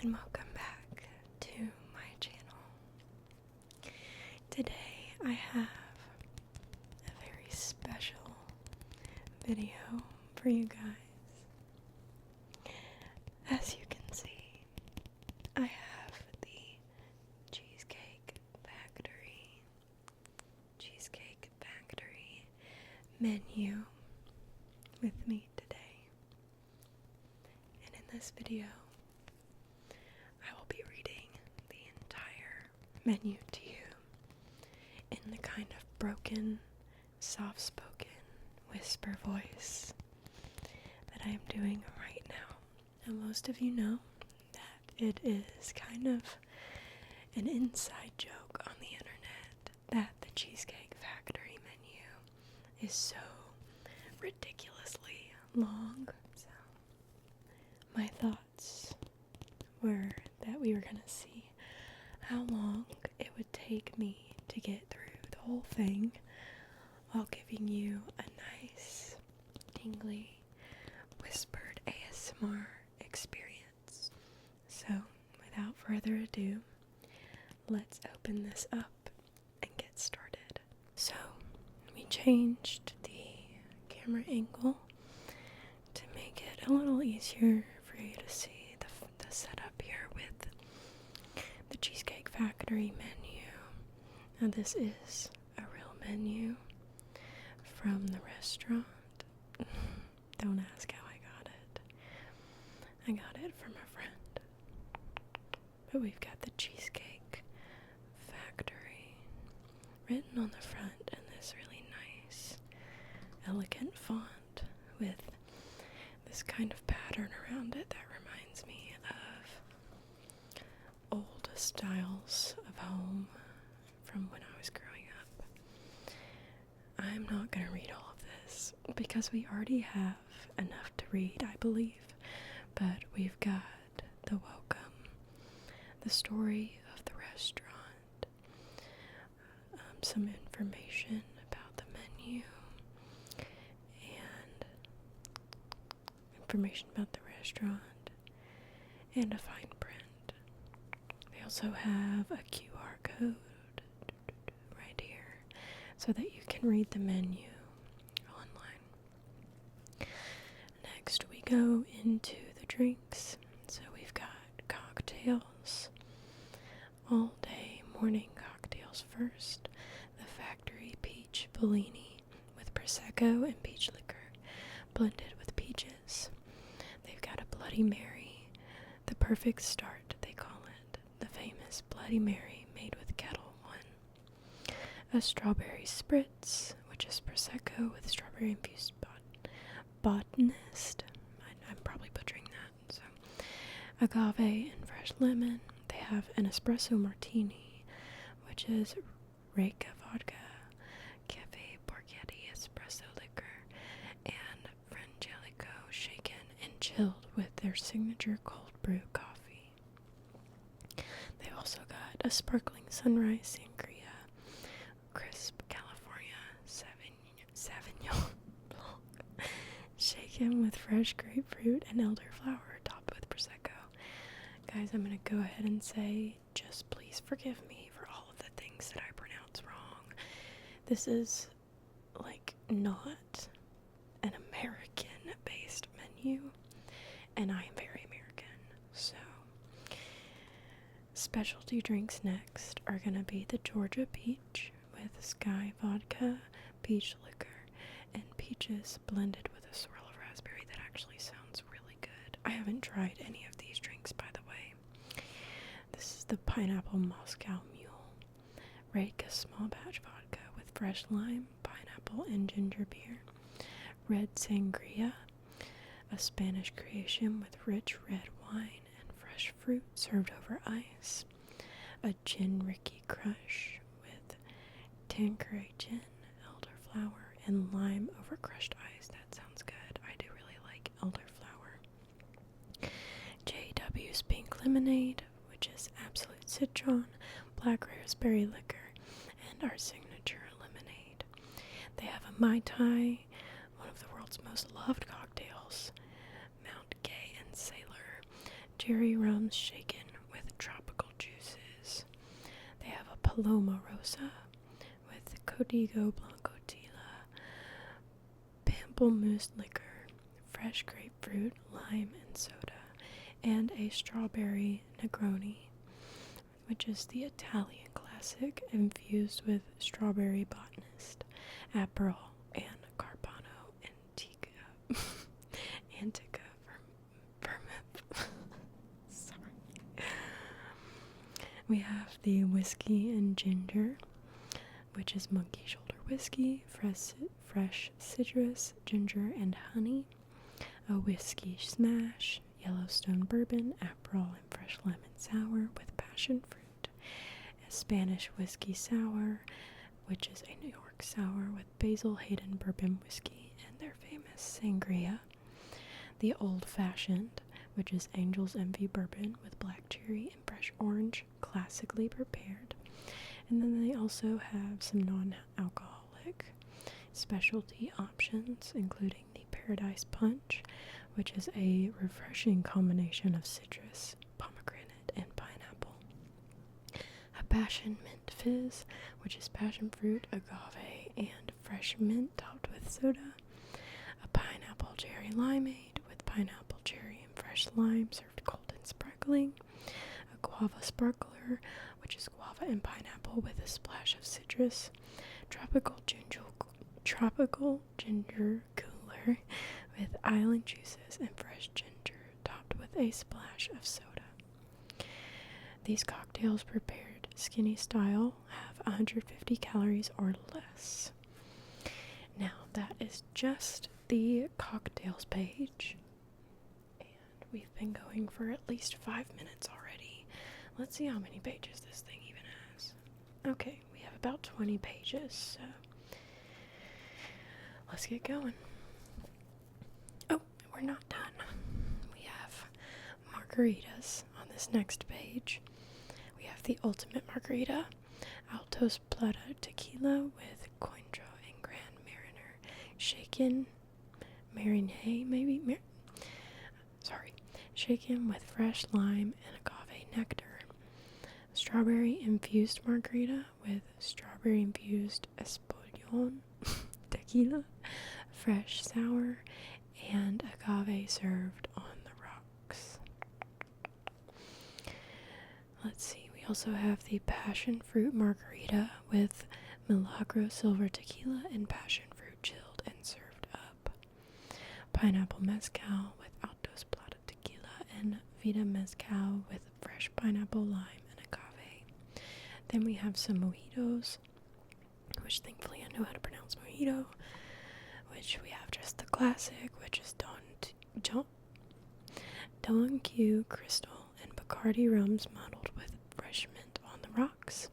and welcome back to my channel. Today I have a very special video for you guys. As you can see, I have the Cheesecake Factory menu with me today. And in this video, I will be reading the entire menu to you in the kind of broken, soft-spoken whisper voice that I am doing right now. Now, most of you know that it is kind of an inside joke on the internet that the Cheesecake Factory menu is so ridiculously long. So, my thoughts were that we were going to see how long it would take me to get through the whole thing while giving you a nice, tingly, whispered ASMR experience. So, without further ado, let's open this up and get started. So, we changed the camera angle to make it a little easier for you to see the setup here with the Cheesecake Factory menu. Now, this is a real menu from the restaurant. Don't ask how I got it. I got it from a friend. But we've got the Cheesecake Factory written on the front in this really nice, elegant font with this kind of pattern around it that reminds me of old styles of home from when I was growing up. I'm not going to read all of this because we already have enough to read, I believe. But we've got the welcome, the story of the restaurant, some information about the menu, and information about the restaurant, and a fine print. They also have a QR code right here so that you can read the menu online. Next we go into the drinks. So we've got cocktails, all day morning cocktails first. The Factory Peach Bellini with Prosecco and peach liquor blended with peaches. They've got a Bloody Mary, the perfect start they call it, the famous Bloody Mary made with Kettle One. A strawberry spritz, which is Prosecco with strawberry infused botanist. I'm probably butchering that. So, agave and fresh lemon. They have an espresso martini, which is Reka vodka, cafe borghetti espresso liquor, and frangelico shaken and chilled with their signature cold brew coffee. They've also got a sparkling sunrise sangria, crisp California Sauvignon Blanc, shaken with fresh grapefruit and elderflower, topped with Prosecco. Guys, I'm going to go ahead and say, just please forgive me for all of the things that I pronounce wrong. This is, not an American-based menu, and I am very American, so. Specialty drinks next are going to be the Georgia Peach with Sky Vodka, peach liquor, and peaches blended with a swirl of raspberry. That actually sounds really good. I haven't tried any of these drinks, by the way. This is the Pineapple Moscow Mule, Reka small batch vodka with fresh lime, pineapple, and ginger beer. Red Sangria, a Spanish creation with rich red wine and fresh fruit served over ice. A Gin Ricky Crush with Tanqueray gin, elderflower, and lime over crushed ice. That sounds good. I do really like elderflower. JW's Pink Lemonade, which is Absolute Citron, black raspberry liquor, and our signature lemonade. They have a Mai Tai, one of the world's most loved cocktails, Mount Gay and Sailor, cherry rums shaken with tropical juices. They have a Paloma Rosa with Código Blanco Tila, pamplemousse liquor, fresh grapefruit, lime, and soda, and a strawberry Negroni, which is the Italian classic infused with strawberry botanist, Aperol, and Carbano Antica. Antica vermouth. Sorry. We have the whiskey and ginger, which is monkey shoulder whiskey, fresh citrus, ginger, and honey. A whiskey smash, Yellowstone bourbon, Aperol, and fresh lemon sour with passion fruit. A Spanish whiskey sour, which is a New York sour with Basil Hayden bourbon whiskey and their famous sangria. The Old Fashioned, which is Angel's Envy bourbon with black cherry and fresh orange, classically prepared. And then they also have some non-alcoholic specialty options, including the Paradise Punch, which is a refreshing combination of citrus, pomegranate, and pineapple. A Passion Mint Fizz, which is passion fruit, agave, and fresh mint topped with soda. A Pineapple Cherry Limeade with pineapple, cherry, and fresh lime served cold and sparkling. A Guava Sparkler, which is guava and pineapple with a splash of citrus. Tropical ginger cooler with island juices and fresh ginger topped with a splash of soda. These cocktails prepared skinny style have 150 calories or less. Now that is just the cocktails page, and we've been going for at least 5 minutes already. Let's see how many pages this thing even has. Okay, we have about 20 pages, so let's get going. Oh, we're not done. We have margaritas on this next page. We have the ultimate margarita, Altos Plata tequila with Cointreau and Grand Marnier, shaken marinade, shaken with fresh lime and agave nectar. Strawberry infused margarita with strawberry infused espolón tequila, fresh sour, and agave served on the rocks. Let's see, we also have the passion fruit margarita with Milagro silver tequila and passion fruit chilled and served up. Pineapple mezcal with Altos Plata tequila and Vida mezcal with fresh pineapple, lime, and agave. Then we have some mojitos, which thankfully I know how to pronounce mojito, which we have just the classic, which is Don Q Crystal and Bacardi rums modeled with fresh mint on the rocks.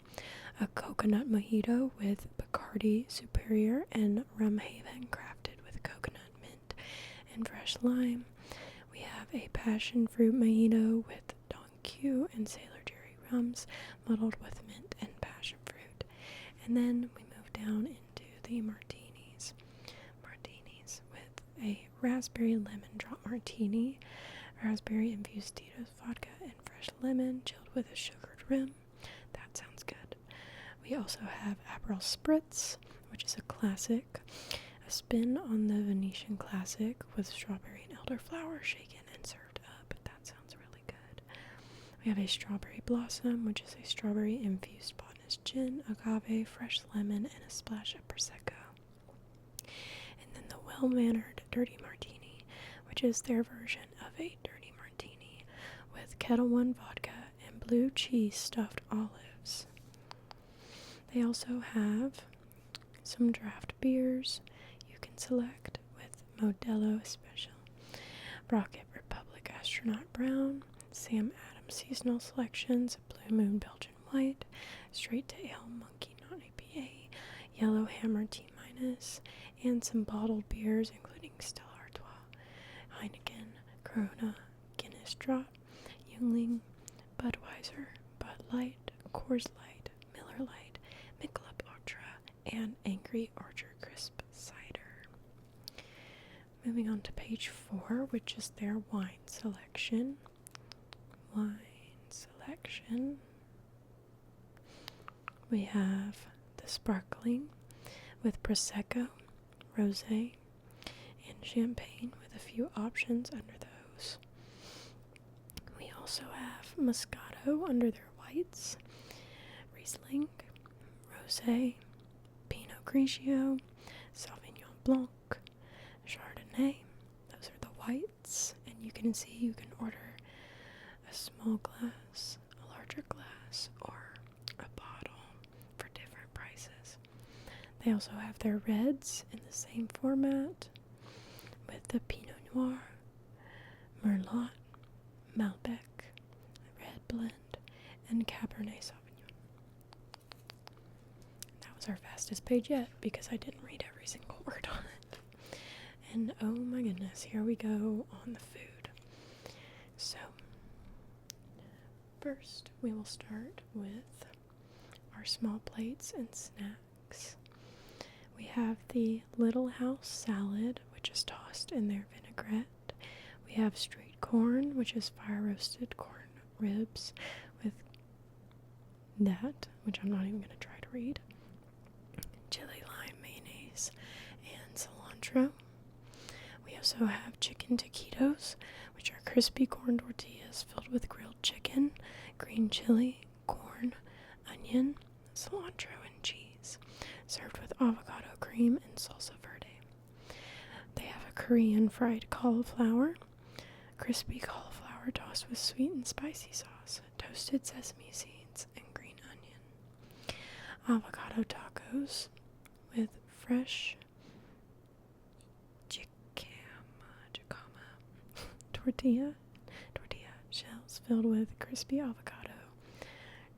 A coconut mojito with Bacardi Superior and Rum Haven crafted with coconut mint and fresh lime. We have a passion fruit mojito with Don Q and Sailor Jerry rums modeled with mint and passion fruit. And then we move down into the martinis. Martinis with a raspberry lemon drop martini, raspberry infused Tito's vodka and fresh lemon chilled with a sugared rim. That sounds good. We also have Aperol Spritz, which is a classic, a spin on the Venetian classic with strawberry and elderflower shaken and served up. That sounds really good. We have a Strawberry Blossom, which is a strawberry infused botanist gin, agave, fresh lemon, and a splash of Prosecco. And then the Well-Mannered Dirty Martini, which is their version of a dirty martini with Kettle One vodka and blue cheese stuffed olives. They also have some draft beers you can select with Modelo Special, Rocket Republic Astronaut Brown, Sam Adams Seasonal Selections, Blue Moon Belgian White, Straight to Ale Monkey Non APA, Yellow Hammer T-, and some bottled beers including Stella Artois, Heineken, Corona, Guinness Draught, Yuengling, Budweiser, Bud Light, Coors Light, Miller Lite, Michelob Ultra, and Angry Orchard Crisp Cider. Moving on to page 4, which is their wine selection. wine selection. We have the sparkling with Prosecco, Rosé, and Champagne with a few options under those. We also have Moscato under their whites, Riesling, Rosé, Pinot Grigio, Sauvignon Blanc, Chardonnay. Those are the whites, and you can see you can order a small glass, a larger glass, or a bottle for different prices. They also have their reds in the same format with the Pinot Noir, Merlot, Malbec, Red Blend, and Cabernet Sauvignon. That was our fastest page yet because I didn't read every single word on it. And oh my goodness, here we go on the food. So, first we will start with our small plates and snacks. We have the Little House salad, which is tossed in their vinaigrette. We have street corn, which is fire roasted corn ribs with that, which I'm not even going to try to read. Chili lime mayonnaise and cilantro. We also have chicken taquitos, which are crispy corn tortillas filled with grilled chicken, green chili, corn, onion, cilantro, and cheese, served with avocado cream and salsa verde. They have a Korean fried cauliflower, crispy cauliflower tossed with sweet and spicy sauce, toasted sesame seeds, and green onion. Avocado tacos with fresh tortilla shells filled with crispy avocado,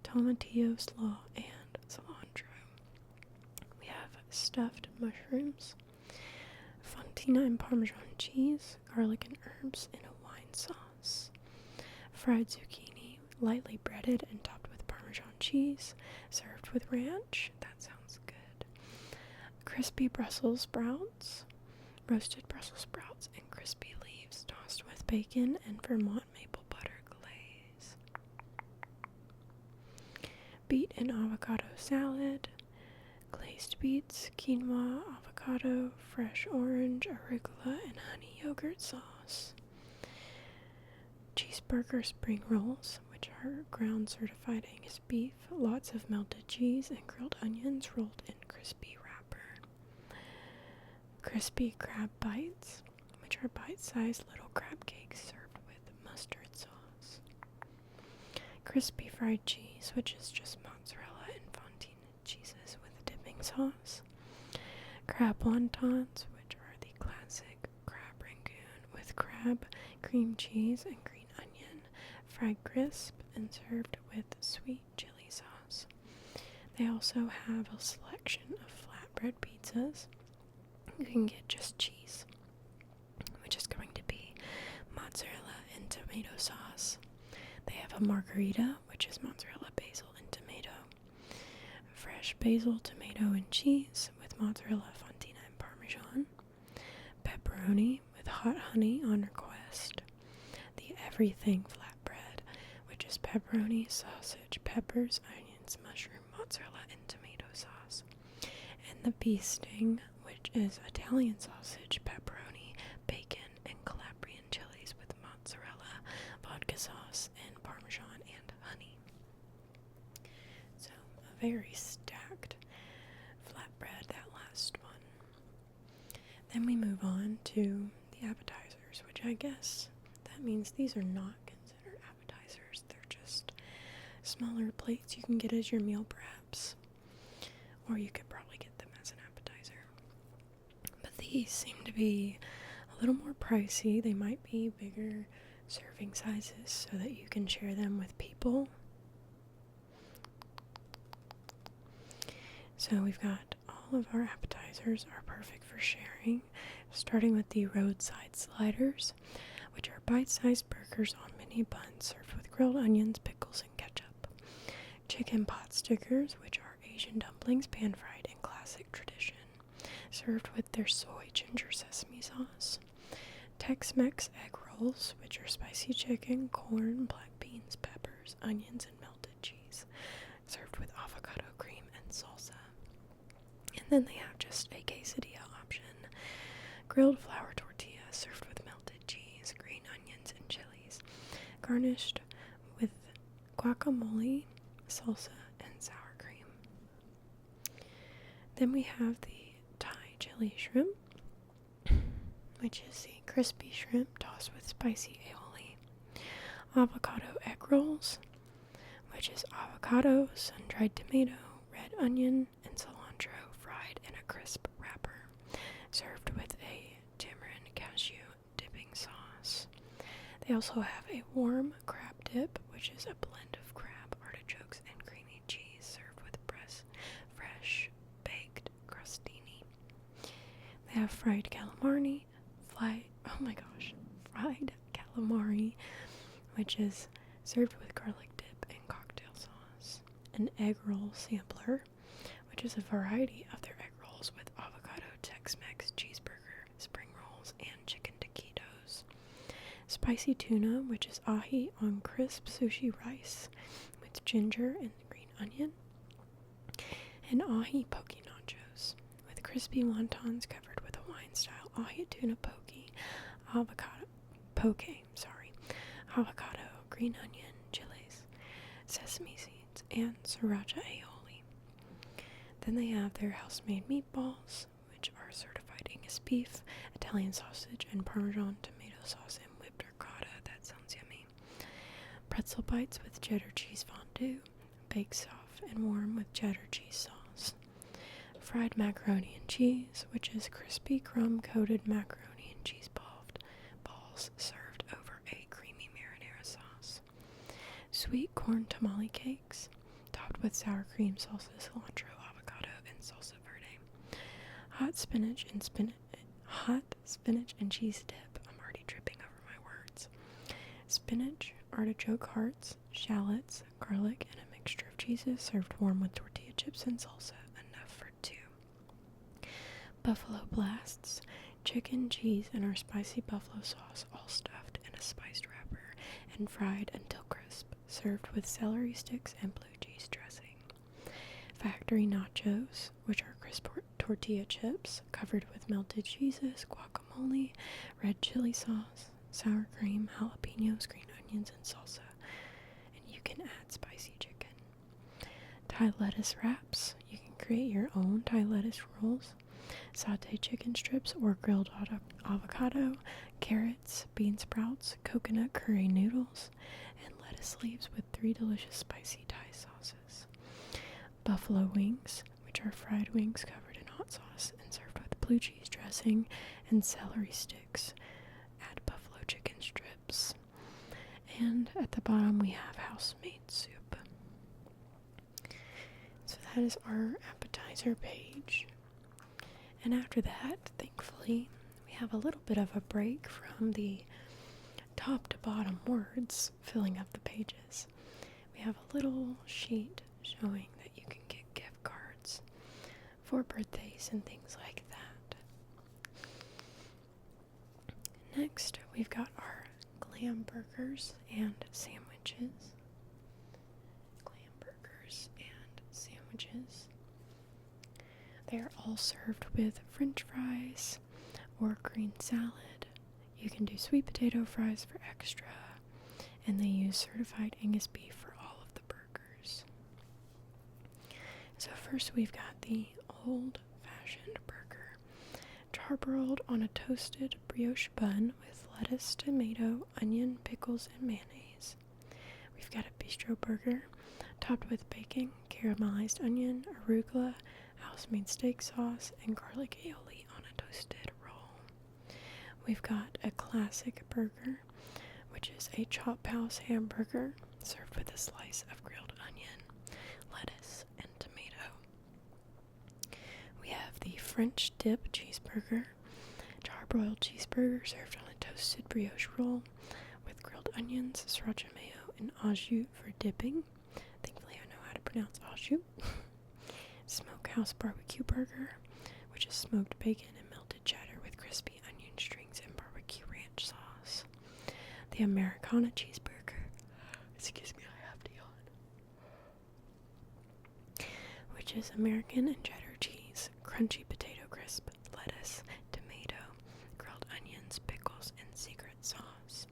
tomatillo slaw, and cilantro. We have stuffed mushrooms, fontina and Parmesan cheese, garlic and herbs in a wine sauce, fried zucchini, lightly breaded and topped with Parmesan cheese, served with ranch. That sounds good. Crispy Brussels sprouts, roasted Brussels sprouts, and crispy leaves tossed with bacon and Vermont maple butter glaze. Beet and avocado salad, glazed beets, quinoa, avocado, fresh orange, arugula, and honey yogurt sauce. Cheeseburger spring rolls, which are ground certified Angus beef, lots of melted cheese, and grilled onions rolled in crispy wrapper. Crispy crab bites, which are bite-sized little crab cakes served with mustard sauce. Crispy fried cheese, which is just mozzarella and fontina cheeses with dipping sauce. Crab wontons, which are the classic crab rangoon with crab, cream cheese, and green onion, fried crisp, and served with sweet chili sauce. They also have a selection of flatbread pizzas. You can get just cheese, which is going to be mozzarella and tomato sauce. They have a margarita, which is mozzarella, basil, and tomato. Fresh basil, tomato, and cheese with mozzarella, fontina, and Parmesan. Pepperoni with hot honey on request. The everything flatbread, which is pepperoni, sausage, peppers, onions, mushroom, mozzarella, and tomato sauce. And the bee sting, which is Italian sausage, pepperoni, bacon, and Calabrian chilies with mozzarella, vodka sauce, and Parmesan and honey. So, a very stacked flatbread, that last one. Then we move on to the appetizers, which I guess that means these are not considered appetizers. They're just smaller plates you can get as your meal perhaps, or you could probably get them as an appetizer. But these seem to be a little more pricey. They might be bigger serving sizes so that you can share them with people. So we've got all of our appetizers are perfect for sharing, starting with the roadside sliders, which are bite-sized burgers on mini buns served with grilled onions, pickles, and ketchup. Chicken pot stickers, which are Asian dumplings pan-fried in classic tradition, served with their soy ginger sesame sauce. Tex-Mex egg tingles, which are spicy chicken, corn, black beans, peppers, onions, and melted cheese, served with avocado cream and salsa. And then they have just a quesadilla option, grilled flour tortilla served with melted cheese, green onions, and chilies, garnished with guacamole, salsa, and sour cream. Then we have the Thai chili shrimp, which is the crispy shrimp tossed with spicy aioli, avocado egg rolls, which is avocado, sun-dried tomato, red onion, and cilantro fried in a crisp wrapper, served with a tamarind cashew dipping sauce. They also have a warm crab dip, which is a blend of crab, artichokes, and creamy cheese, served with fresh baked crostini. They have fried calamari, fried calamari, which is served with garlic dip and cocktail sauce. An egg roll sampler, which is a variety of their egg rolls with avocado, Tex-Mex, cheeseburger, spring rolls, and chicken taquitos. Spicy tuna, which is ahi on crisp sushi rice with ginger and green onion. And ahi poke nachos with crispy wontons covered with Hawaiian-style ahi tuna avocado, green onion, chilies, sesame seeds, and sriracha aioli. Then they have their house-made meatballs, which are certified Angus beef, Italian sausage, and Parmesan tomato sauce and whipped ricotta. That sounds yummy. Pretzel bites with cheddar cheese fondue, baked soft and warm with cheddar cheese sauce. Fried macaroni and cheese, which is crispy crumb-coated macaroni and cheese balls served over a creamy marinara sauce. Sweet corn tamale cakes, topped with sour cream, salsa, cilantro, avocado, and salsa verde. Hot spinach and cheese dip. I'm already tripping over my words. Spinach, artichoke hearts, shallots, garlic, and a mixture of cheeses served warm with tortilla chips and salsa. Enough for two. Buffalo blasts, chicken, cheese, and our spicy buffalo sauce, all stuffed in a spiced wrapper and fried until crisp, served with celery sticks and blue cheese dressing. Factory nachos, which are crisp tortilla chips covered with melted cheeses, guacamole, red chili sauce, sour cream, jalapenos, green onions, and salsa. And you can add spicy chicken. Thai lettuce wraps. You can create your own Thai lettuce rolls. Sauteed chicken strips or grilled avocado, carrots, bean sprouts, coconut curry noodles, and lettuce leaves with 3 delicious spicy Thai sauces. Buffalo wings, which are fried wings covered in hot sauce and served with blue cheese dressing and celery sticks. Add buffalo chicken strips. And at the bottom we have house-made soup. So that is our appetizer page. And after that, thankfully, we have a little bit of a break from the top to bottom words filling up the pages. We have a little sheet showing that you can get gift cards for birthdays and things like that. Next, we've got our Glamburgers and sandwiches. They are all served with french fries or green salad. You can do sweet potato fries for extra, and they use certified Angus beef for all of the burgers. So first we've got the old-fashioned burger, charbroiled on a toasted brioche bun with lettuce, tomato, onion, pickles, and mayonnaise. We've got a bistro burger topped with bacon, caramelized onion, arugula, house-made steak sauce, and garlic aioli on a toasted roll. We've got a classic burger, which is a chop house hamburger served with a slice of grilled onion, lettuce, and tomato. We have the French dip cheeseburger, charbroiled cheeseburger served on a toasted brioche roll with grilled onions, sriracha mayo, and au jus for dipping. Thankfully I know how to pronounce au jus. Smokehouse barbecue burger, which is smoked bacon and melted cheddar with crispy onion strings and barbecue ranch sauce. the Americana cheeseburger. Excuse me, I have to yawn. Which is American and cheddar cheese, crunchy potato crisp, lettuce, tomato, grilled onions, pickles, and secret sauce.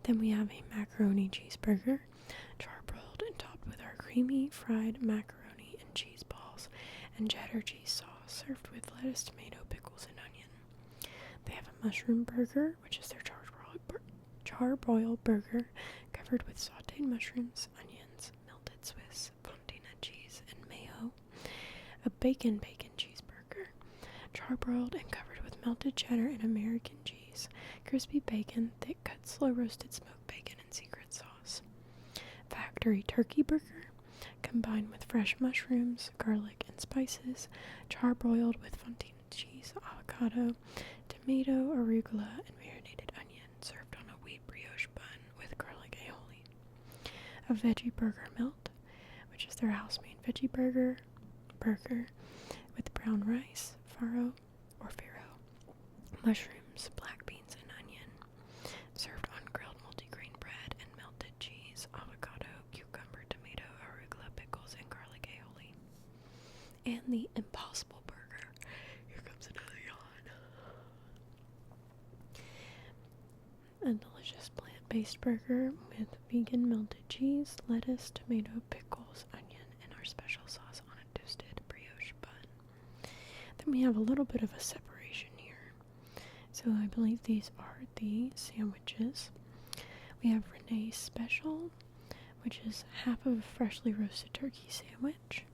Then we have a macaroni cheeseburger, charbroiled and topped with our creamy fried macaroni and cheese balls and cheddar cheese sauce, served with lettuce, tomato, pickles, and onion. They have a mushroom burger, which is their charbroiled burger, covered with sauteed mushrooms, onions, melted Swiss, fontina cheese, and mayo. A bacon cheeseburger, charbroiled and covered with melted cheddar and American cheese, crispy bacon, thick cut slow roasted smoked bacon, and secret sauce. Factory turkey burger, combined with fresh mushrooms, garlic, and spices, charbroiled with fontina cheese, avocado, tomato, arugula, and marinated onion, served on a wheat brioche bun with garlic aioli. A veggie burger melt, which is their house-made veggie burger with brown rice, farro, mushrooms, black beans, and onion, served on grilled multigrain bread and melted cheese, avocado, cucumber, tomato, arugula, pickles, and garlic aioli. And the Impossible Burger. Here comes another yawn. A delicious plant-based burger with vegan melted cheese, lettuce, tomato, pickles, onion, and our special sauce on a toasted brioche bun. Then we have a little bit of a separation here. So I believe these are the sandwiches. We have Renee's Special, which is half of a freshly roasted turkey sandwich,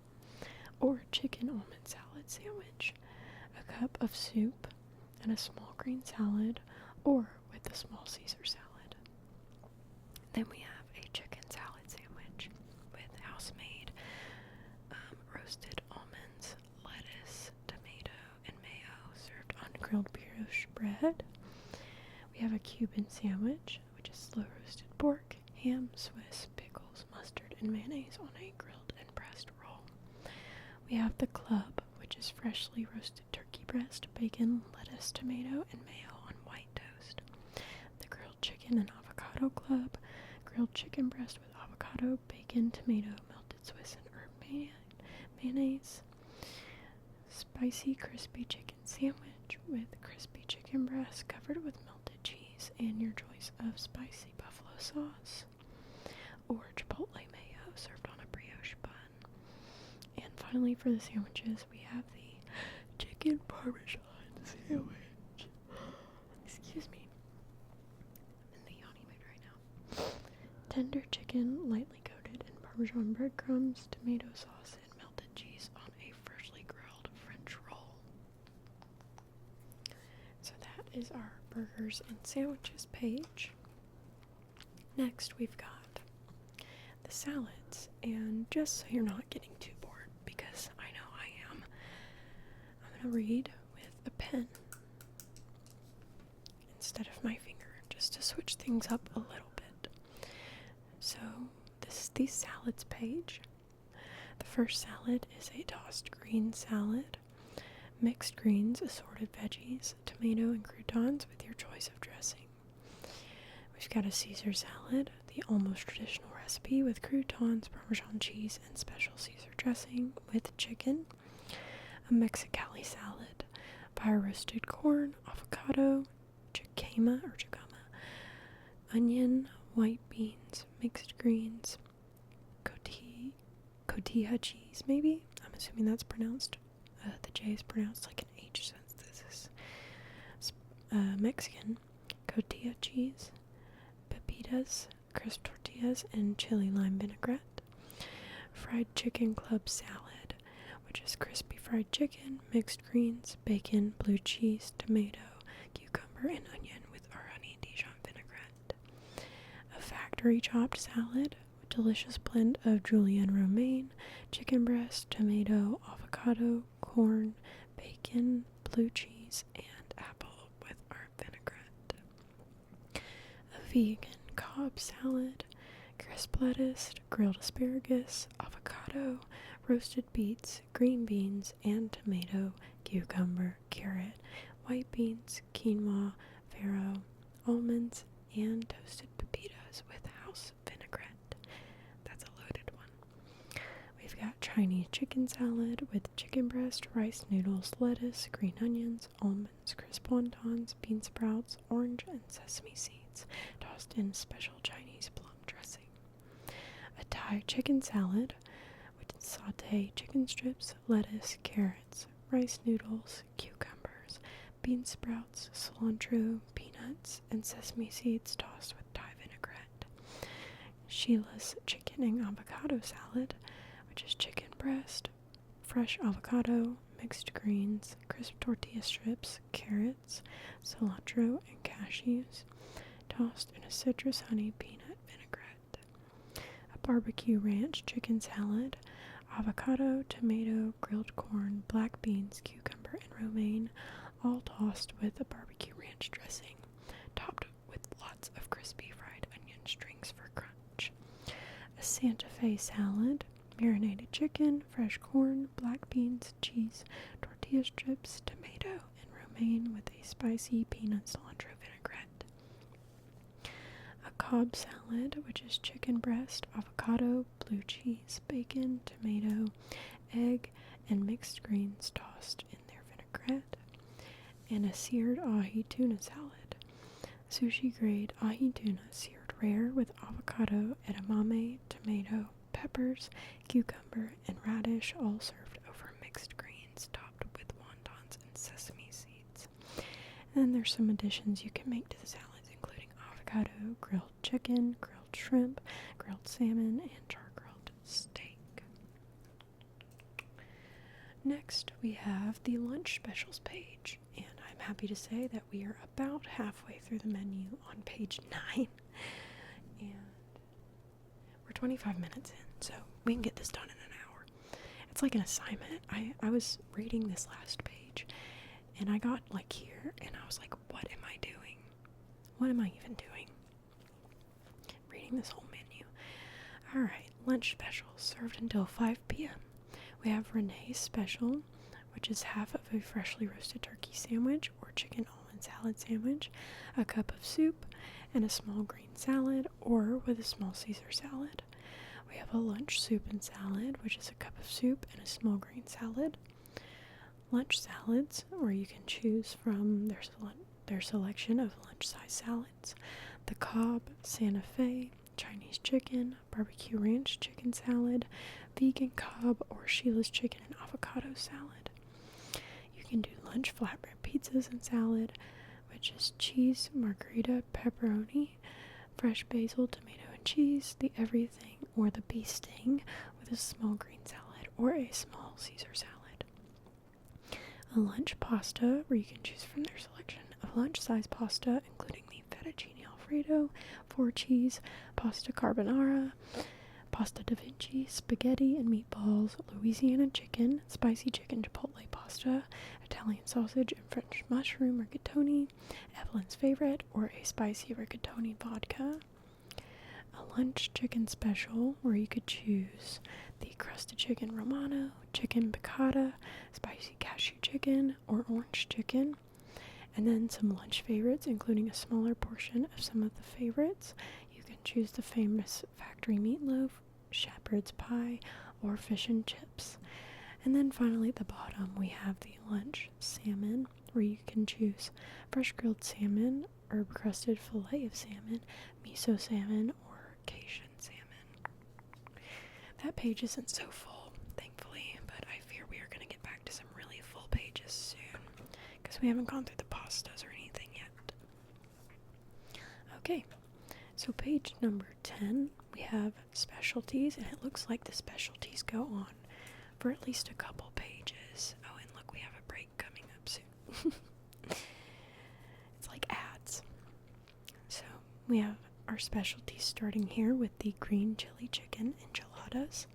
or chicken almond salad sandwich, a cup of soup, and a small green salad, or with a small Caesar salad. Then we have a chicken salad sandwich with house-made roasted almonds, lettuce, tomato, and mayo, served on grilled brioche bread. We have a Cuban sandwich, which is slow roasted pork, ham, Swiss, pickles, mustard, and mayonnaise on a grilled and pressed roll. We have the club, which is freshly roasted turkey breast, bacon, lettuce, tomato, and mayo on white toast. The grilled chicken and avocado club, grilled chicken breast with avocado, bacon, tomato, melted Swiss, and herb mayonnaise. Spicy crispy chicken sandwich with crispy chicken breast covered with melted cheese and your choice of spicy buffalo sauce, or chipotle mayo, served on a brioche bun. And finally, for the sandwiches, we have the chicken parmesan sandwich. Excuse me. I'm in the yawny mood right now. Tender chicken, lightly coated in parmesan breadcrumbs, tomato sauce, and melted cheese on a freshly grilled French roll. So that is our burgers and sandwiches page. Next, we've got the salads, and just so you're not getting too bored, because I know I am, I'm going to read with a pen instead of my finger, just to switch things up a little bit. So, this is the salads page. The first salad is a tossed green salad, mixed greens, assorted veggies, tomato, and croutons with your choice of dressing. We've got a Caesar salad, the almost traditional recipe with croutons, Parmesan cheese, and special Caesar dressing with chicken. A Mexicali salad, fire roasted corn, avocado, jicama, onion, white beans, mixed greens, cotija cheese, maybe? I'm assuming that's pronounced. The J is pronounced like an H since this is Mexican. Cotija cheese, pepitas, crisp tortillas, and chili lime vinaigrette. Fried chicken club salad, which is crispy fried chicken, mixed greens, bacon, blue cheese, tomato, cucumber, and onion with our honey Dijon vinaigrette. A factory chopped salad, a delicious blend of julienne romaine, chicken breast, tomato, avocado, corn, bacon, blue cheese, and apple with our vinaigrette. A vegan Cobb salad, crisp lettuce, grilled asparagus, avocado, roasted beets, green beans, and tomato, cucumber, carrot, white beans, quinoa, farro, almonds, and toasted pepitas with house vinaigrette. That's a loaded one. We've got Chinese chicken salad with chicken breast, rice noodles, lettuce, green onions, almonds, crisp wontons, bean sprouts, orange, and sesame seeds, tossed in special Chinese plum dressing. A Thai chicken salad with sauté chicken strips, lettuce, carrots, rice noodles, cucumbers, bean sprouts, cilantro, peanuts, and sesame seeds tossed with Thai vinaigrette. Sheila's chicken and avocado salad, which is chicken breast, fresh avocado, mixed greens, crisp tortilla strips, carrots, cilantro, and cashews, tossed in a citrus honey peanut vinaigrette. A barbecue ranch chicken salad, avocado, tomato, grilled corn, black beans, cucumber, and romaine, all tossed with a barbecue ranch dressing, topped with lots of crispy fried onion strings for crunch. A Santa Fe salad, marinated chicken, fresh corn, black beans, cheese, tortilla strips, tomato, and romaine with a spicy peanut cilantro vinaigrette. A Cobb salad, which is chicken breast, avocado, blue cheese, bacon, tomato, egg, and mixed greens tossed in their vinaigrette. And a seared ahi tuna salad, sushi grade ahi tuna seared rare with avocado, edamame, tomato, peppers, cucumber, and radish, all served over mixed greens topped with wontons and sesame seeds. And then there's some additions you can make to the salads, including avocado, grilled chicken, grilled shrimp, grilled salmon, and char-grilled steak. Next, we have the lunch specials page, and I'm happy to say that we are about halfway through the menu on page 9, and we're 25 minutes in, so we can get this done in an hour. It's like an assignment. I was reading this last page, and I got like here, and I was like, what am I doing? What am I even doing? Reading this whole menu. Alright, lunch specials served until 5 p.m. We have Renee's Special, which is half of a freshly roasted turkey sandwich or chicken almond salad sandwich, a cup of soup, and a small green salad, or with a small Caesar salad. We have a lunch soup and salad, which is a cup of soup and a small green salad. Lunch salads, where you can choose from their selection of lunch-size salads. The Cobb, Santa Fe, Chinese chicken, barbecue ranch chicken salad, vegan Cobb, or Sheila's chicken and avocado salad. You can do lunch flatbread pizzas and salad, which is cheese, margarita, pepperoni, fresh basil, tomato, and cheese, the everything or the bee sting with a small green salad or a small Caesar salad. A lunch pasta, where you can choose from their selection of lunch-size pasta, including the fettuccine alfredo, 4 cheese, pasta carbonara, pasta da vinci, spaghetti and meatballs, Louisiana chicken, spicy chicken chipotle pasta, Italian sausage and French mushroom rigatoni, Evelyn's favorite, or a spicy rigatoni vodka. A lunch chicken special, where you could choose the crusted chicken romano, chicken piccata, spicy cashew chicken, or orange chicken. And then some lunch favorites, including a smaller portion of some of the favorites. You can choose the famous factory meatloaf, shepherd's pie, or fish and chips. And then finally at the bottom we have the lunch salmon, where you can choose fresh grilled salmon, herb crusted fillet of salmon, miso salmon, or Cajun salmon. That page isn't so full, thankfully, but I fear we are going to get back to some really full pages soon, because we haven't gone through the pastas or anything yet. Okay, so page number 10, we have specialties, and it looks like the specialties go on for at least a couple pages. Oh, and look, we have a break coming up soon. It's like ads. So we have our specialties starting here with the green chili chicken enchiladas,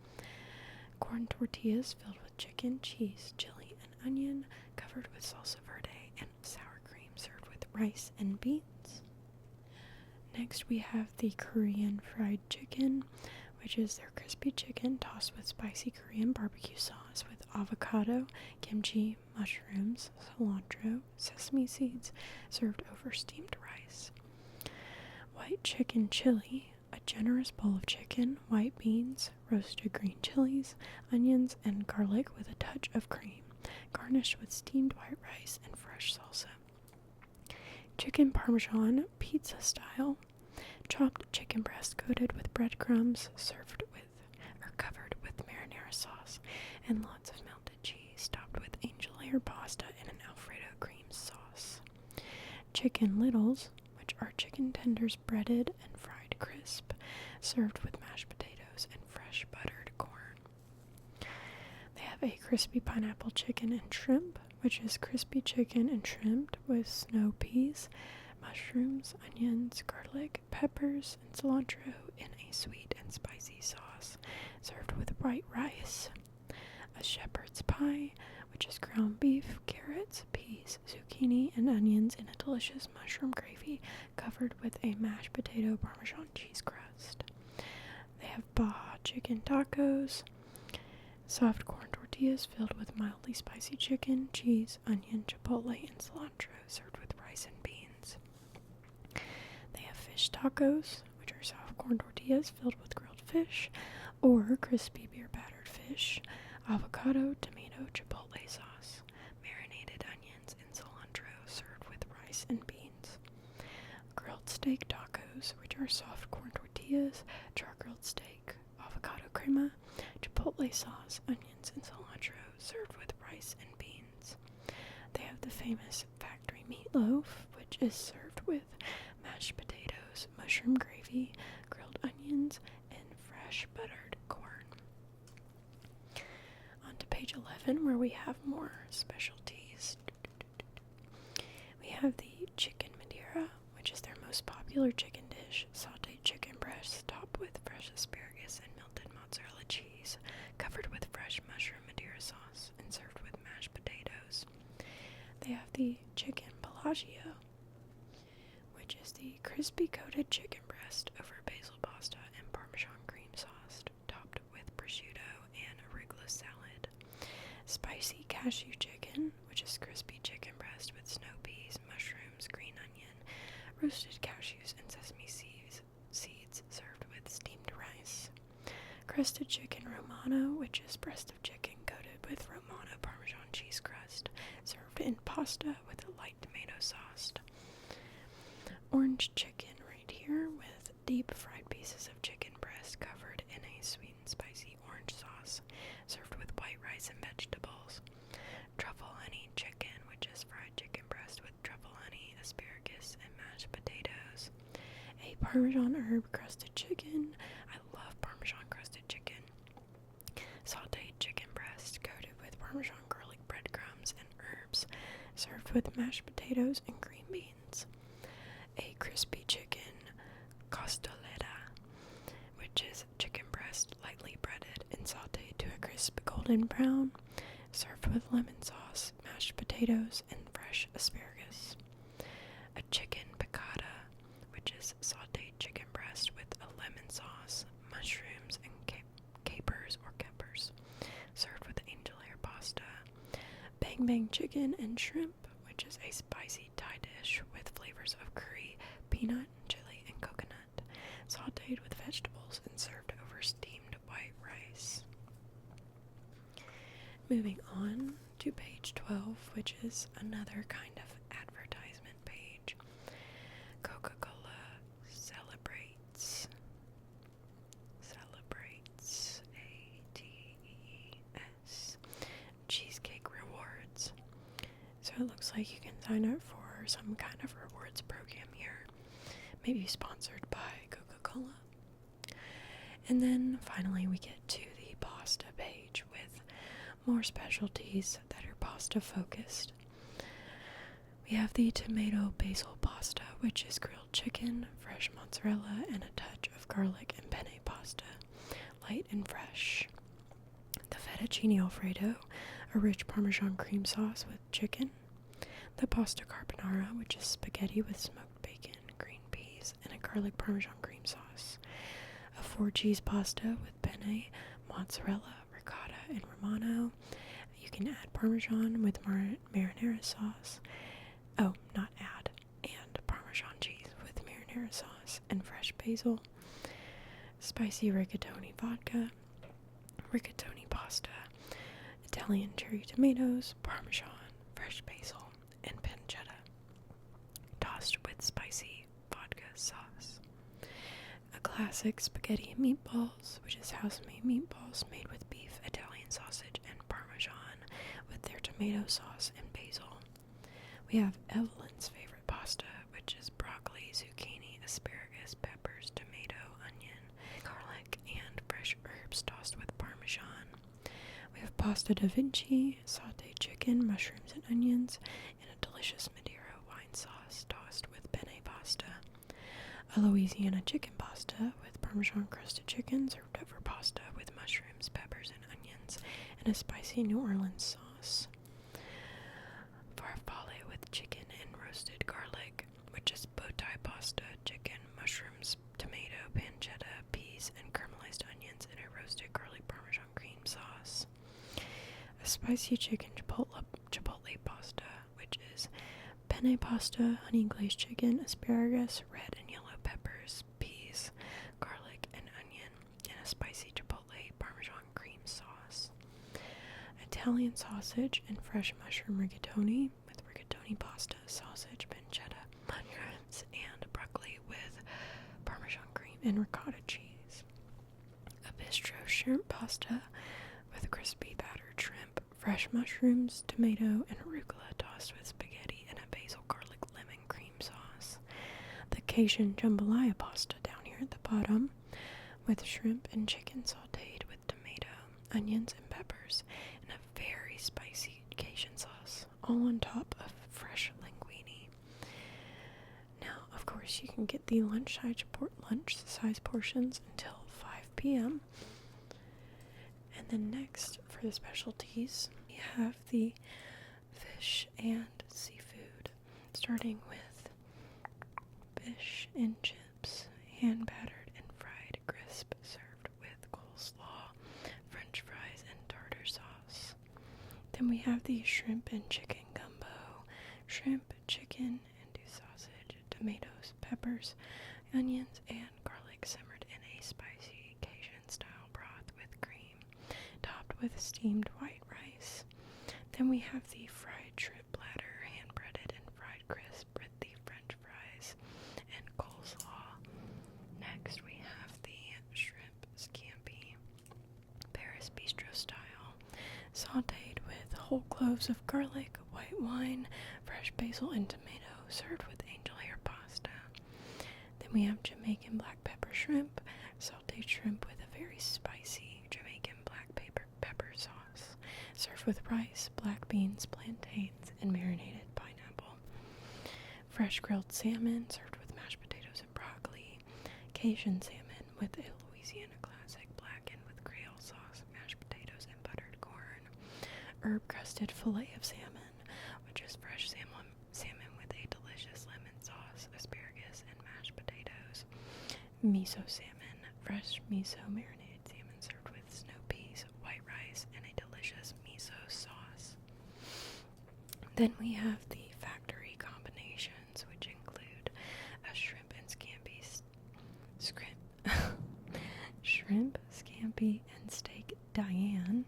corn tortillas filled with chicken, cheese, chili, and onion, covered with salsa verde and sour cream, served with rice and beans. Next we have the Korean fried chicken, which is their crispy chicken tossed with spicy Korean barbecue sauce with avocado, kimchi, mushrooms, cilantro, sesame seeds, served over steamed rice. white chicken chili, a generous bowl of chicken, white beans, roasted green chilies, onions, and garlic with a touch of cream, garnished with steamed white rice and fresh salsa. Chicken parmesan, pizza style, chopped chicken breast coated with breadcrumbs, served with or covered with marinara sauce, and lots of melted cheese, topped with angel hair pasta and an Alfredo cream sauce. Chicken littles, which are chicken tenders breaded and fried crisp, served with mashed potatoes and fresh buttered corn. They have a crispy pineapple chicken and shrimp, which is crispy chicken and shrimp with snow peas, mushrooms, onions, garlic, peppers, and cilantro in a sweet and spicy sauce, served with white rice. A shepherd's pie, which is ground beef, carrots, peas, zucchini, and onions in a delicious mushroom gravy covered with a mashed potato Parmesan cheese crust. They have Baja chicken tacos, soft corn tortillas filled with mildly spicy chicken, cheese, onion, chipotle, and cilantro, served with rice and beans. They have fish tacos, which are soft corn tortillas filled with grilled fish, or crispy beer battered fish, avocado, tomato, chipotle sauce, marinated onions, and cilantro, served with rice and beans. Grilled steak tacos, which are soft corn tortillas, char-grilled steak, avocado crema, chipotle sauce, onions, and cilantro, served with rice and beans. They have the famous factory meatloaf, which is served with mashed potatoes, mushroom gravy, grilled onions, and fresh buttered corn. On to page 11, where we have more specialties. We have the chicken Madeira, which is their most popular chicken dish, sauteed chicken breasts topped with fresh asparagus and melted mozzarella cheese, covered with fresh mushroom Madeira sauce, and served with mashed potatoes. They have the chicken Bellagio, which is the crispy coated chicken breast over basil pasta and Parmesan cream sauce, topped with prosciutto and arugula salad. Spicy cashew chicken, which is crispy chicken breast with snow peas, mushrooms, green onion, roasted cashews, and sesame seeds, served with steamed rice. Crusted chicken romano, which is breast of chicken coated with romano Parmesan cheese crust, served in pasta with a light tomato sauce. Orange chicken right here with deep fried pieces of chicken breast covered in a sweet and spicy orange sauce, served with white rice and vegetables. Truffle honey chicken, which is fried chicken breast with truffle honey, asparagus, and mashed potatoes. A Parmesan herb crusted chicken. I love Parmesan crusted chicken. Sauteed chicken breast coated with Parmesan garlic breadcrumbs and herbs, served with mashed potatoes and green beans. A crispy chicken costoletta, which is chicken breast lightly breaded and sauteed to a crisp golden brown, served with lemon sauce, mashed potatoes, and fresh asparagus. A chicken piccata, which is sauteed chicken breast with a lemon sauce, mushrooms, and capers or peppers, served with angel hair pasta. Bang bang chicken and shrimp, which is a spicy Thai dish with flavors of curry, peanut, chili, and coconut, sauteed with vegetables and served over steamed white rice. Moving on to page 12, which is another kind of advertisement page. Coca-Cola celebrates, A-T-E-S, Cheesecake rewards. So it looks like you can sign up for some kind of rewards program here, maybe sponsored by Coca-Cola. And then finally we get to the pasta page with more specialties that are pasta focused. We have the tomato basil pasta, which is grilled chicken, fresh mozzarella, and a touch of garlic and penne pasta, light and fresh. The fettuccine alfredo, a rich Parmesan cream sauce with chicken. The pasta carbonara, which is spaghetti with smoked bacon, green peas, and a garlic Parmesan cream sauce. A 4-cheese pasta with penne, mozzarella, ricotta, and romano. You can add Parmesan with marinara sauce. Oh, not add. And Parmesan cheese with marinara marinara sauce, and fresh basil. Spicy rigatoni vodka, rigatoni pasta, Italian cherry tomatoes, parmesan, fresh basil, and pancetta, tossed with spicy vodka sauce. A classic spaghetti and meatballs, which is house-made meatballs made with beef, Italian sausage, and parmesan with their tomato sauce and basil. We have Evelyn's favorite pasta, which is broccoli, zucchini, asparagus, peppers, tomato, onion, garlic, and fresh herbs tossed with parmesan. We have pasta da Vinci, sauteed chicken, mushrooms, and onions, and a delicious Madeira wine sauce tossed with penne pasta. A Louisiana chicken pasta with parmesan-crusted chicken served over pasta with mushrooms, peppers, and onions, and a spicy New Orleans sauce. Farfalle with chicken and roasted garlic, which is bow tie pasta, chicken, mushrooms, tomato, pancetta, peas, and caramelized onions in a roasted garlic parmesan cream sauce. A spicy chicken chipotle pasta, which is penne pasta, honey glazed chicken, asparagus, red and yellow peppers, peas, garlic, and onion, and a spicy chipotle parmesan cream sauce. Italian sausage and fresh mushroom rigatoni with rigatoni pasta, sausage, pancetta, mushrooms, and broccoli with parmesan cream and ricotta cheese. A bistro shrimp pasta with crispy battered shrimp, fresh mushrooms, tomato, and arugula tossed with spaghetti and a basil garlic lemon cream sauce. The Cajun jambalaya pasta down here at the bottom with shrimp and chicken sauteed with tomato, onions, and peppers, and a very spicy Cajun sauce, all on top of fresh linguine. Now, of course, you can get the lunch size portions until 5 p.m. And then next, for the specialties, we have the fish and seafood, starting with fish and chips, hand-battered and fried crisp, served with coleslaw, french fries, and tartar sauce. Then we have the shrimp and chicken gumbo, shrimp, chicken, and sausage, tomatoes, peppers, onions, and garlic simmered in a spicy Cajun-style broth with cream, topped with steamed white rice. Then we have the fried shrimp platter, hand-breaded and fried crisp with the french fries and coleslaw. Next we have the shrimp scampi, Paris bistro style, sauteed with whole cloves of garlic, white wine, fresh basil, and tomato, served with angel hair pasta. Then we have Jamaican black pepper shrimp, sauteed shrimp with a very spicy Jamaican black pepper sauce, served with rice, black beans, plantains, and marinated pineapple. Fresh grilled salmon, served with mashed potatoes and broccoli. Cajun salmon with a Louisiana classic, blackened with Creole sauce, mashed potatoes, and buttered corn. Herb-crusted fillet of salmon, which is fresh salmon with a delicious lemon sauce, asparagus, and mashed potatoes. Miso salmon, fresh miso marinated salmon served with snow peas, white rice, and a delicious miso sauce. Then we have the factory combinations, which include a shrimp and scampi, shrimp, scampi, and steak Diane,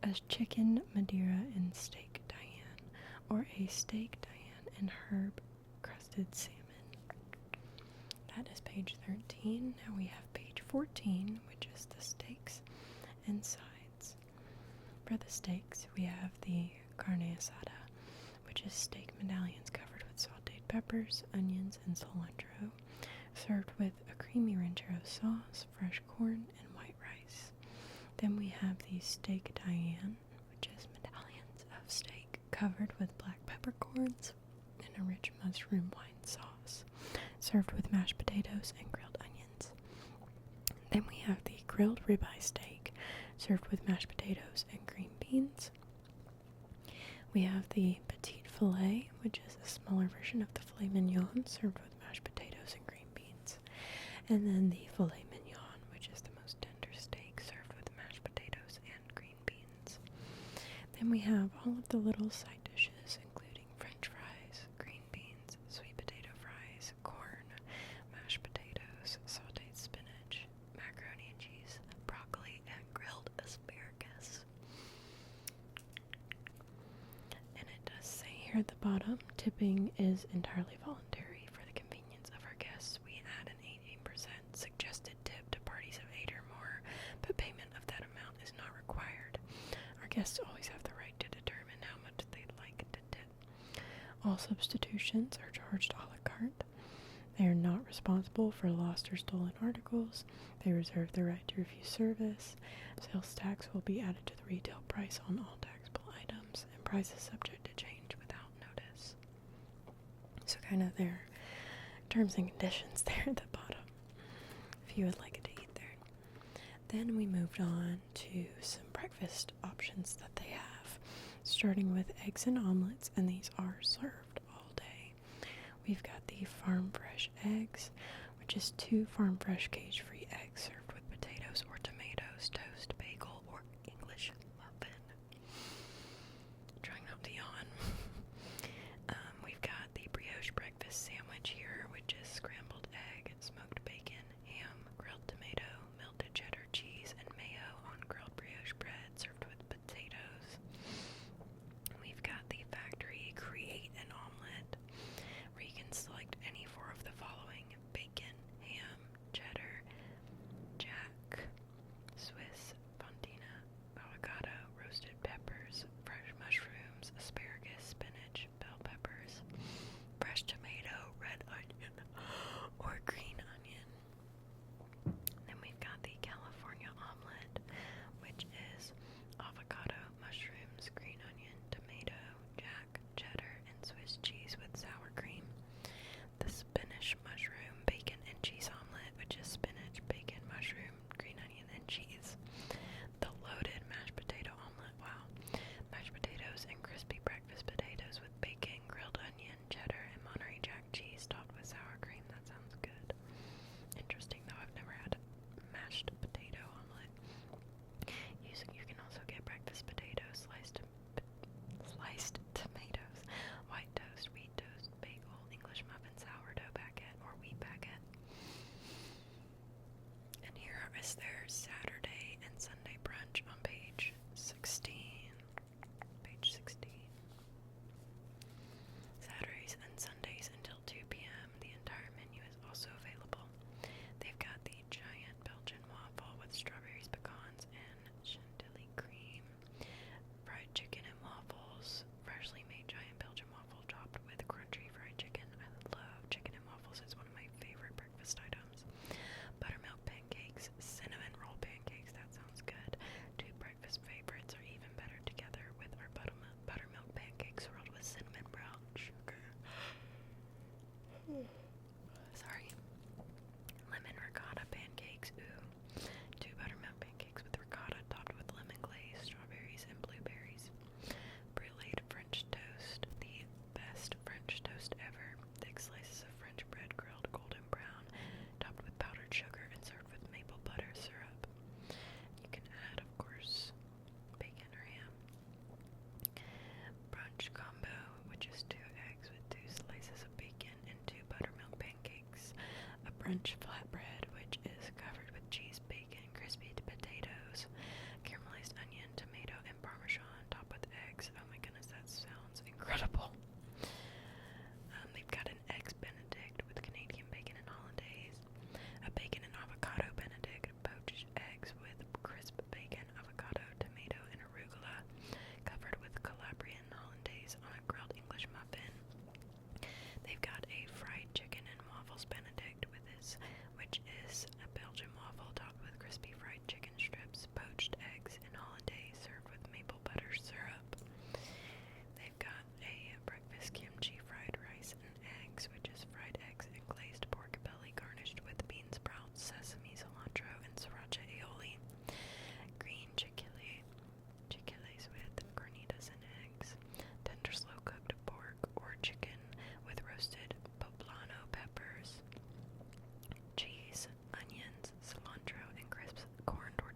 a chicken Madeira and steak Diane, or a steak Diane and herb crusted salmon. That is page 13. Now we have page 14, which is the steaks and sides. For the steaks, we have the carne asada, which is steak medallions covered with sauteed peppers, onions, and cilantro, served with a creamy ranchero sauce, fresh corn, and white rice. Then we have the steak Diane, which is medallions of steak covered with black peppercorns and a rich mushroom wine sauce, served with mashed potatoes and grilled onions. Then we have the grilled ribeye steak, served with mashed potatoes and green beans. We have the petite filet, which is a smaller version of the filet mignon, served with mashed potatoes and green beans. And then the filet mignon, which is the most tender steak, served with mashed potatoes and green beans. Then we have all of the little side dishes, including french fries, green beans, sweet potato fries, corn, Here at the bottom, tipping is entirely voluntary. For the convenience of our guests, we add an 18% suggested tip to parties of 8 or more, but payment of that amount is not required. Our guests always have the right to determine how much they'd like to tip. All substitutions are charged a la carte. They are not responsible for lost or stolen articles. They reserve the right to refuse service. Sales tax will be added to the retail price on all taxable items, and prices subject to change without notice. So kind of their terms and conditions there at the bottom, if you would like to eat there. Then we moved on to some breakfast options that they have, starting with eggs and omelets, and these are served all day. We've got the Farm Fresh eggs, which is 2 Farm Fresh cage-free eggs served with potatoes or tomatoes, toast, bagel, or English muffin. Trying not to yawn. We've got the brioche breakfast sandwich here, which is scrambled egg, smoked bacon, ham, grilled tomato, melted cheddar cheese, and mayo on grilled brioche bread served with potatoes. We've got the factory create an omelet, where you can select any 4 of the following: bacon, ham, cheddar, jack, Swiss, fontina, avocado, roasted peppers, fresh mushrooms, asparagus, spinach, bell peppers, fresh tomato, red onion, or green onion. Then we've got the California omelet, which is avocado, mushrooms, green onion, tomato, jack, cheddar, and Swiss cheese with sour cream. The spinach, mushroom, bacon, and cheese omelet, which is spinach, bacon, mushroom, green onion, and cheese. The loaded mashed potato omelet, wow. Mashed potatoes and crispy breakfast potatoes with bacon, grilled onion, cheddar, and Monterey Jack cheese topped with sour cream. That sounds good. Interesting though, I've never had mashed potato omelet. You can also get breakfast potatoes, sliced tomatoes, white toast, wheat toast, bagel, English muffin, sourdough baguette, or wheat baguette. And here is their Saturday and Sunday brunch on page 16. Page 16. Saturdays and Sundays until 2 p.m. The entire menu is also available. They've got the giant Belgian waffle with strawberries, pecans, and chantilly cream. Fried chicken and waffles. Freshly made giant Belgian waffle topped with crunchy fried chicken. I love chicken and waffles. It's one of my favorite breakfast items. Buttermilk pancakes, cinnamon roll pancakes. That sounds good. 2 breakfast favorites are even better together with our buttermilk pancakes rolled with cinnamon brown sugar. Sorry. Lemon ricotta pancakes. Ooh. 2 buttermilk pancakes with ricotta topped with lemon glaze, strawberries, and blueberries. Bruleed French toast. The best French toast ever. Thick slices of French bread grilled golden brown, topped with powdered sugar and served with maple butter syrup. You can add, of course, bacon or ham. Brunch combo, which is 2 eggs with 2 slices of bacon and 2 buttermilk pancakes. A brunch flatbread, which is covered with cheese, bacon, crispy potatoes, caramelized onion, tomato, and parmesan, topped with eggs. Oh my goodness, that sounds incredible. They've got an eggs benedict with Canadian bacon and hollandaise, a bacon and avocado benedict, poached eggs with crisp bacon, avocado, tomato, and arugula, covered with Calabrian hollandaise on a grilled English muffin. They've got a fried chicken and waffles benedict with this, which is a Belgian waffle topped with crispy fried chicken strips, poached eggs, and hollandaise served with maple butter syrup. They've got a breakfast kimchi fried rice and eggs, which is fried eggs and glazed pork belly garnished with bean sprouts, sesame, cilantro, and sriracha aioli. Green chiquiles with carnitas and eggs. Tender slow-cooked pork or chicken with roasted poblano peppers. Cheese, onions, cilantro, and crisp corn tortillas.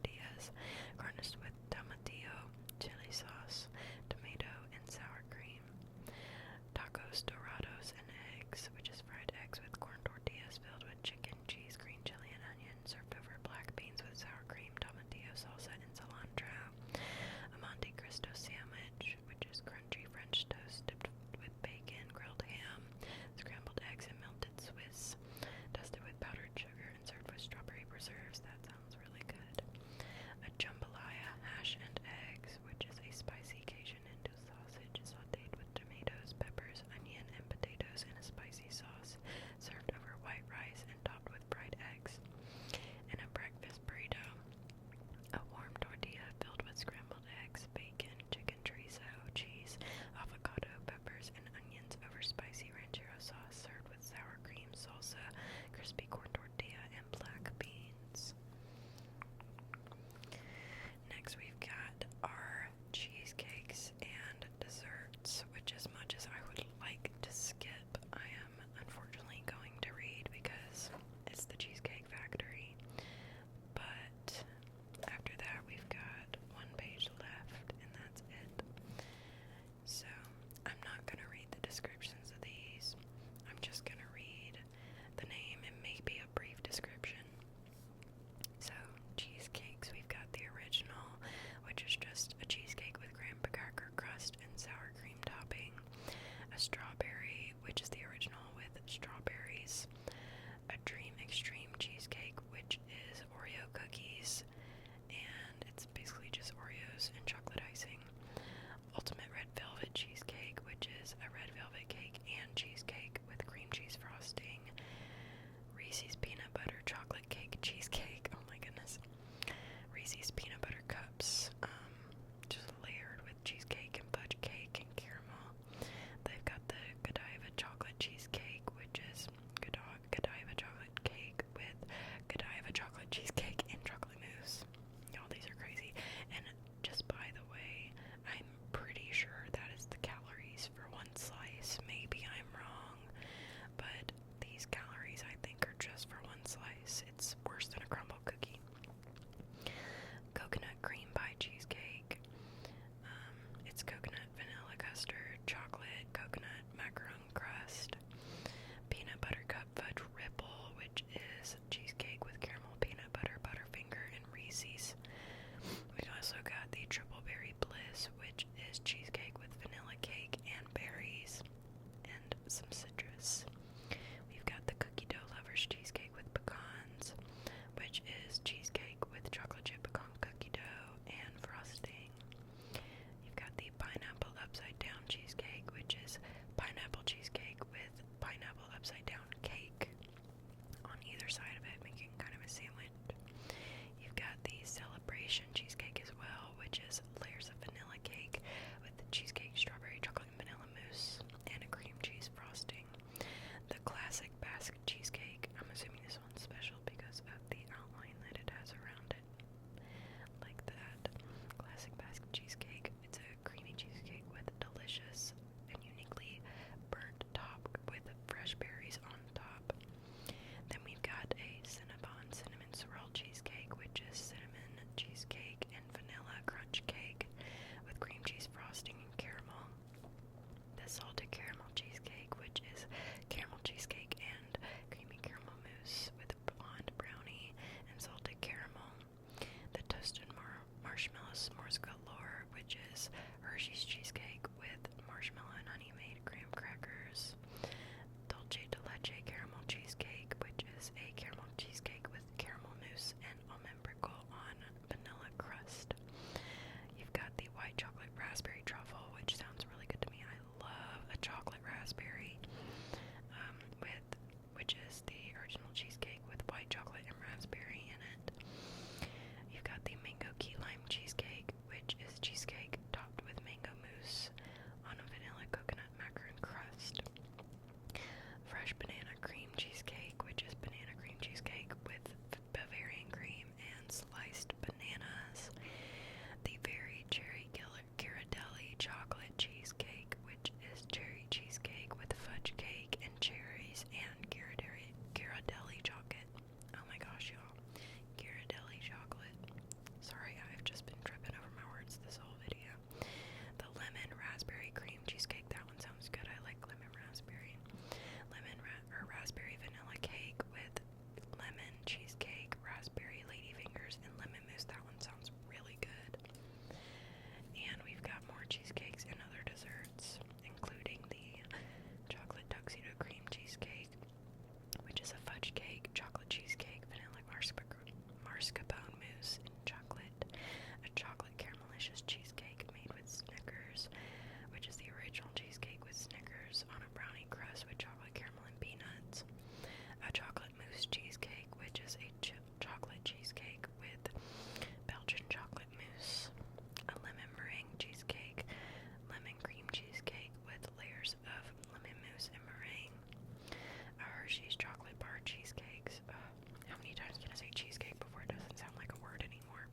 say cheesecake before it doesn't sound like a word anymore.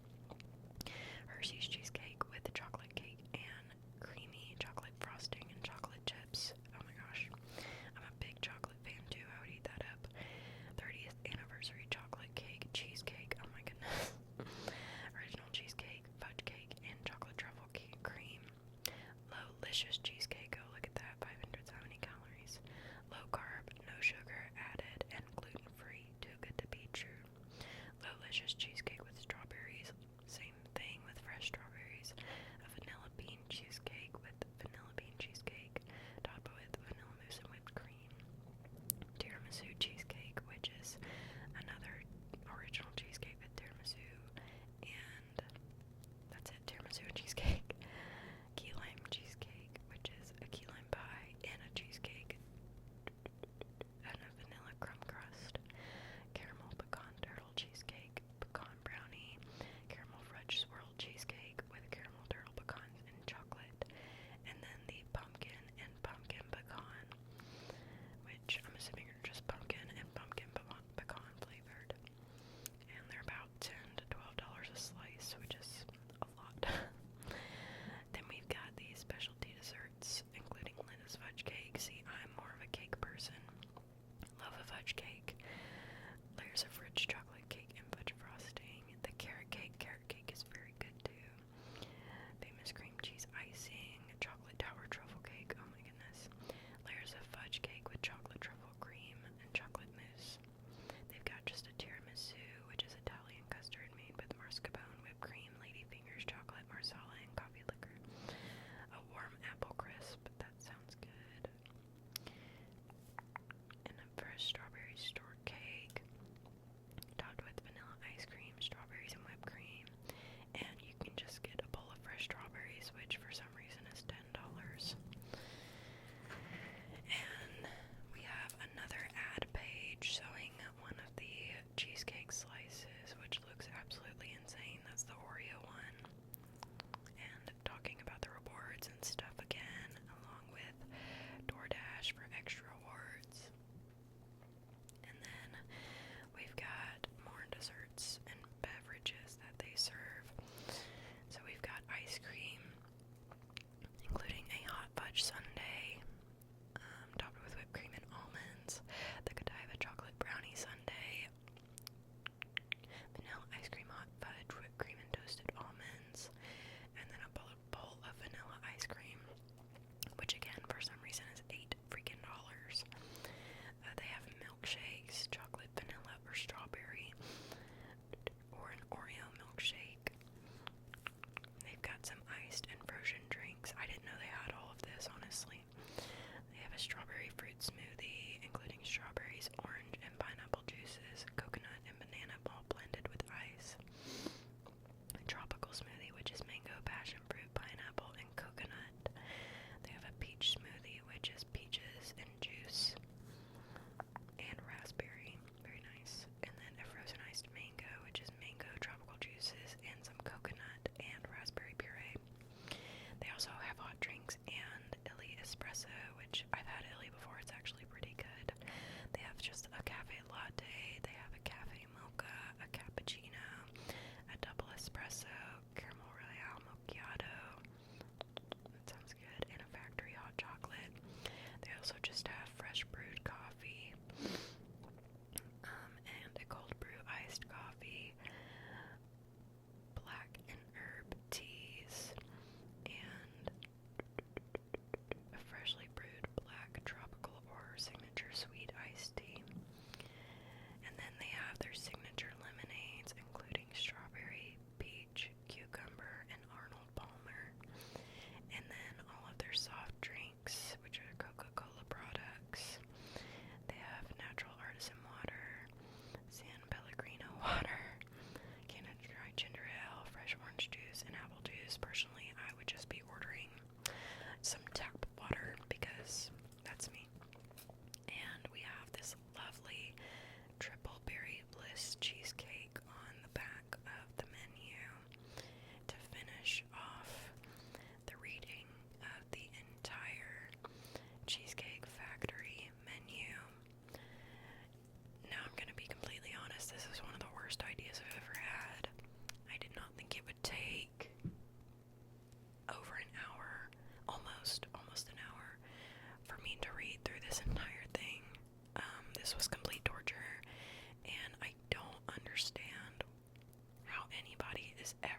Hershey's cheesecake with the chocolate cake and creamy chocolate frosting and chocolate chips. Oh my gosh. I'm a big chocolate fan too. I would eat that up. 30th anniversary chocolate cake, cheesecake. Oh my goodness. Original cheesecake, fudge cake, and chocolate truffle cake cream. Lowlicious cheesecake. Oh, look at that. 570 calories. Low carb, no sugar added, and gluten free. Too good to be true.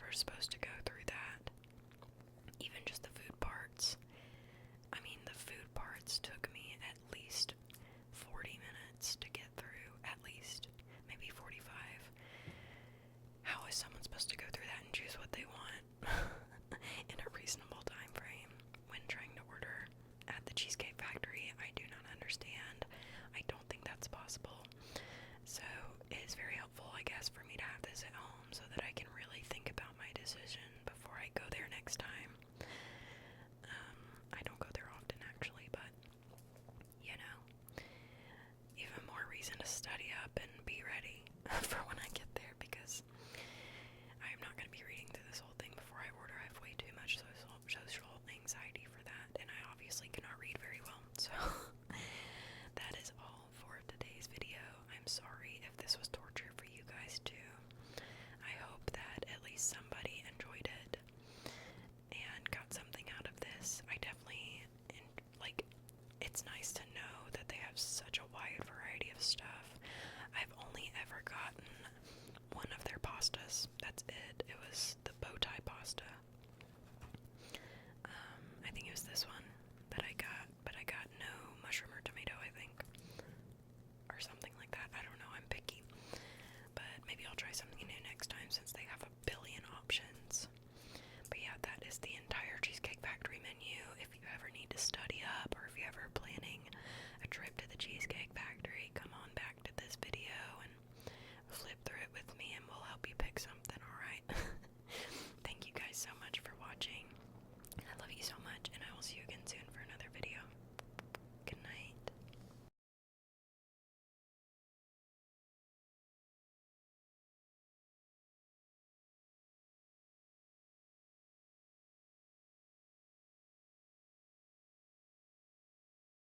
never supposed to go through that. Even just the food parts. I mean, the food parts took me at least 40 minutes to get through. At least. Maybe 45. How is someone supposed to go through that and choose what they want in a reasonable time frame when trying to order at the Cheesecake Factory? I do not understand. I don't think that's possible. So it is very helpful, I guess, for me to have this at home so that I can really think about my decision before I go there next time. I don't go there often, actually, but, you know, even more reason to study up and be ready for when I get there, because I am not going to be reading through this whole thing before I order. I have way too much social anxiety for that, and I obviously cannot read very well, so that is all for today's video. I'm sorry if this was torture for you guys too. I hope that at least somebody enjoyed it and got something out of this. I definitely, it's nice to know that they have such a wide variety of stuff. I've only ever gotten one of their pastas. That's it. It was the bow tie pasta. I think it was this one that I got, but I got no mushroom or tomato, I think. Or something like that. I don't know. I'm picky. But maybe I'll try something new next time since they have a billion options. But yeah, that is the entire Cheesecake Factory menu. If you ever need to study up